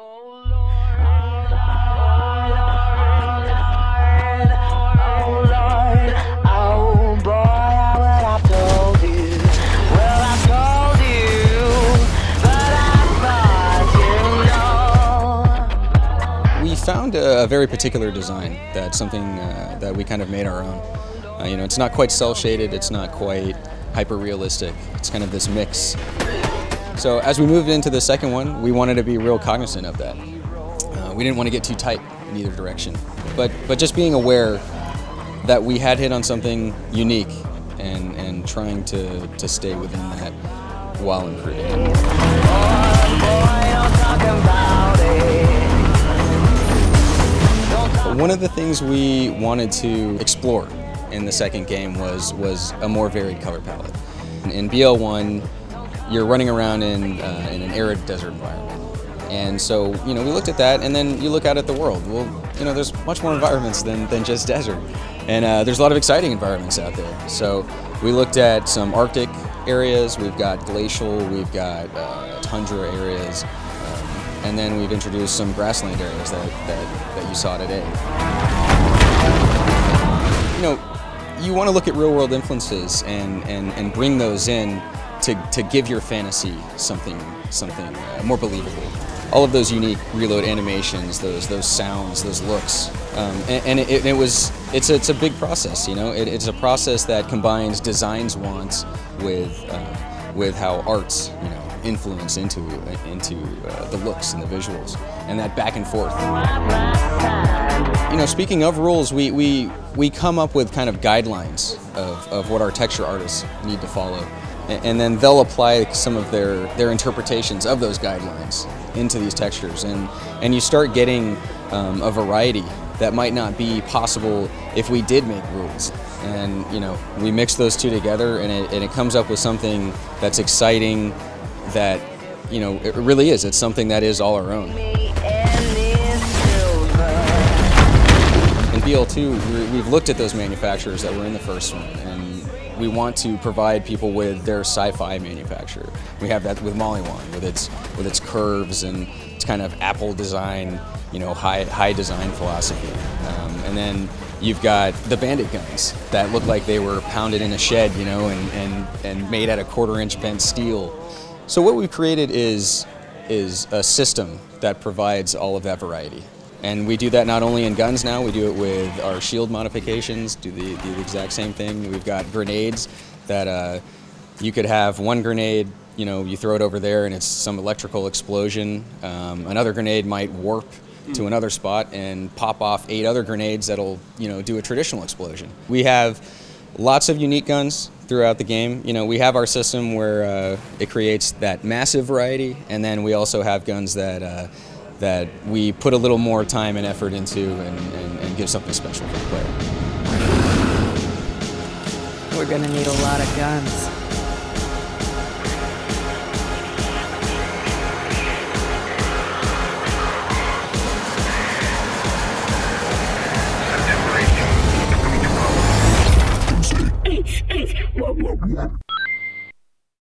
We found a very particular design that's something that we kind of made our own. It's not quite cel-shaded, it's not quite hyper-realistic, it's kind of this mix. So as we moved into the second one, we wanted to be real cognizant of that. We didn't want to get too tight in either direction, but just being aware that we had hit on something unique and trying to stay within that while improving. One of the things we wanted to explore in the second game was a more varied color palette. In BL1, you're running around in an arid desert environment. And so, we looked at that, and then you look out at the world. Well, there's much more environments than just desert. And there's a lot of exciting environments out there. So we looked at some Arctic areas, we've got glacial, we've got tundra areas, and then we've introduced some grassland areas that you saw today. You want to look at real-world influences and bring those in to give your fantasy something more believable. All of those unique reload animations, those sounds, those looks, it's a big process. It's a process that combines design's wants with how arts influence into the looks and the visuals, and that back and forth. Speaking of rules, we come up with kind of guidelines of what our texture artists need to follow, and then they'll apply some of their interpretations of those guidelines into these textures, and you start getting a variety that might not be possible if we did make rules. And we mix those two together, and it comes up with something that's exciting. That it really is. It's something that is all our own. In BL2, we've looked at those manufacturers that were in the first one, and we want to provide people with their sci-fi manufacturer. We have that with Mollywan, with its curves and its kind of Apple design, high design philosophy. And then you've got the Bandit guns that look like they were pounded in a shed, and made out of quarter-inch bent steel. So what we've created is a system that provides all of that variety. And we do that not only in guns now, we do it with our shield modifications, do the exact same thing. We've got grenades that you could have one grenade, you throw it over there and it's some electrical explosion. Another grenade might warp to another spot and pop off 8 other grenades that'll do a traditional explosion. We have lots of unique guns throughout the game. We have our system where it creates that massive variety, and then we also have guns that we put a little more time and effort into and give something special for the player. We're gonna need a lot of guns. What?